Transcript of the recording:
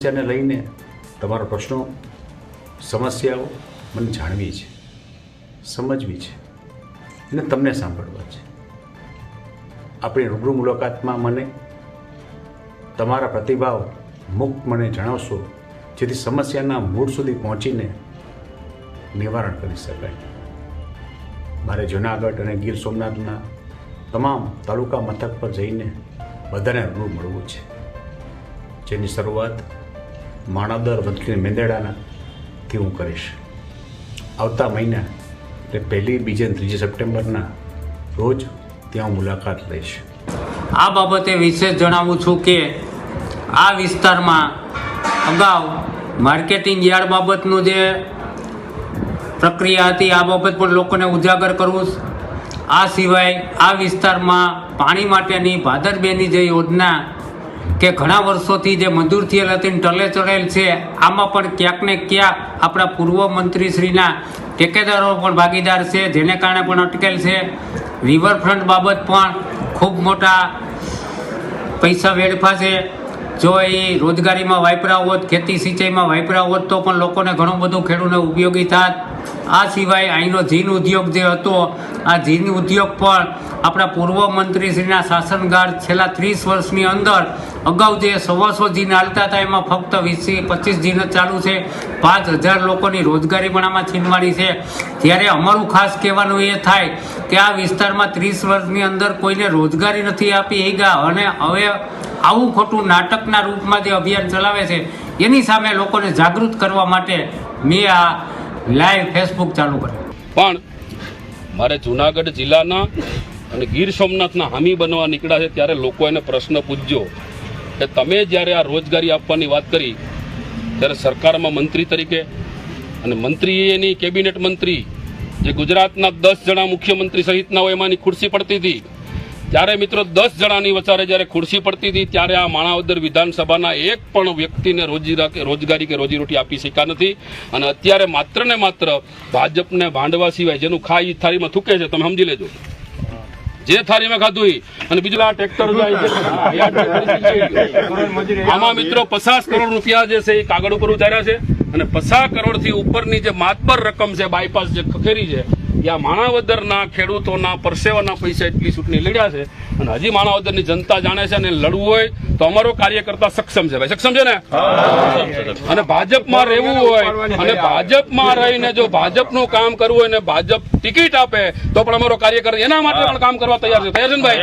તેને લઈને તમારા પ્રશ્નો સમસ્યાઓ મને જાણવી છે, સમજવી છે અને તમને સાંભળવા છે. આપણી રૂબરૂ મુલાકાતમાં મને તમારા પ્રતિભાવ મુક્ત મને જણાવશો, જેથી સમસ્યાના મૂળ સુધી પહોંચીને નિવારણ કરી શકાય. મારે જૂનાગઢ અને ગીર સોમનાથના તમામ તાલુકા મથક પર જઈને બધાને રૂબરૂ મળવું છે, જેની શરૂઆત માણાવદર વંથલી મેંદેડાનાથી હું કરીશ. આવતા મહિના એટલે 1, 2 અને 3 સપ્ટેમ્બરના રોજ ત્યાં હું મુલાકાત લઈશ. આ બાબતે વિશેષ જણાવું છું કે આ વિસ્તારમાં અગાઉ માર્કેટિંગ યાર્ડ બાબતનું જે પ્રક્રિયા હતી આ બાબત પણ લોકોને ઉજાગર કરવું. આ સિવાય આ વિસ્તારમાં પાણી માટેની ભાદર 2ની જે યોજના કે ઘણા વર્ષોથી જે મંજૂર થયેલ હતી ટલે ચડેલ છે, આમાં પણ ક્યાંક ને ક્યાંક આપણા પૂર્વ મંત્રીશ્રીના ટેકેદારો પણ ભાગીદાર છે, જેને કારણે પણ અટકેલ છે. રિવરફ્રન્ટ બાબત પણ ખૂબ મોટા પૈસા વેડફા છે. જો એ રોજગારીમાં વાપરા હોત, ખેતી સિંચાઈમાં વાપરા હોત તો પણ લોકોને ઘણું બધું ખેડૂતને ઉપયોગી થાત. આ સિવાય અહીંનો જીન ઉદ્યોગ જે હતો, આ જીન ઉદ્યોગ પણ આપણા પૂર્વ મંત્રીશ્રીના શાસનકાળ છેલ્લા 30 વર્ષની અંદર અગાઉ જે 100 જીન હાલતા હતા એમાં ફક્ત 20-25 જીન જ ચાલુ છે. 5000 લોકોની રોજગારી પણ આમાં છીનવાડી છે. ત્યારે અમારું ખાસ કહેવાનું એ થાય કે આ વિસ્તારમાં 30 વર્ષની અંદર કોઈને રોજગારી નથી આપી એ ગયા, અને હવે આવું ખોટું નાટકના રૂપમાં જે અભિયાન ચલાવે છે એની સામે લોકોને જાગૃત કરવા માટે મેં આ લાઈવ ફેસબુક ચાલુ કર્યું. પણ મારે જૂનાગઢ જિલ્લાના અને ગીર સોમનાથના હામી બનવા નીકળ્યા છે ત્યારે લોકો એને પ્રશ્ન પૂછજો કે તમે જ્યારે આ રોજગારી આપવાની વાત કરી ત્યારે સરકારમાં મંત્રી તરીકે અને મંત્રી એની કેબિનેટ મંત્રી જે ગુજરાતના 10 જણા મુખ્યમંત્રી સહિતના હોય એમાંની ખુરશી પડતી હતી, ત્યારે મિત્રો 10 જણાની વચારે જ્યારે ખુરશી પડતી હતી ત્યારે આ માણાવદર વિધાનસભાના એક પણ વ્યક્તિને રોજગારી કે રોજીરોટી આપી શક્યા નથી. અને અત્યારે માત્ર ને માત્ર ભાજપને ભાંડવા સિવાય જેનું ખાઈ થાળીમાં થૂકે છે, તમે સમજી લેજો, જે થાળીમાં ખાધું અને બીજું આ ટ્રેક્ટર આમાં મિત્રો 50 કરોડ રૂપિયા જે છે એ કાગળ ઉપર ઉતાર્યા છે, અને 50 કરોડથી ઉપરની જે માતબર રકમ છે બાયપાસ જે ખખેરી છે, ત્યાં માણાવદરના ખેડૂતોના પરસેવાના પૈસા એટલી ચૂંટણી લડ્યા છે. અને હજી માણાવદરની જનતા જાણે છે, અને લડવું હોય તો અમારો કાર્યકર્તા સક્ષમ છે. ભાઈ સક્ષમ છે ને? અને ભાજપમાં રહેવું હોય અને ભાજપમાં રહીને જો ભાજપનું કામ કરવું હોય ને ભાજપ ટિકિટ આપે તો પણ અમારો કાર્યકર્તા એના માટે પણ કામ કરવા તૈયાર છે. તૈયાર છે ને ભાઈ?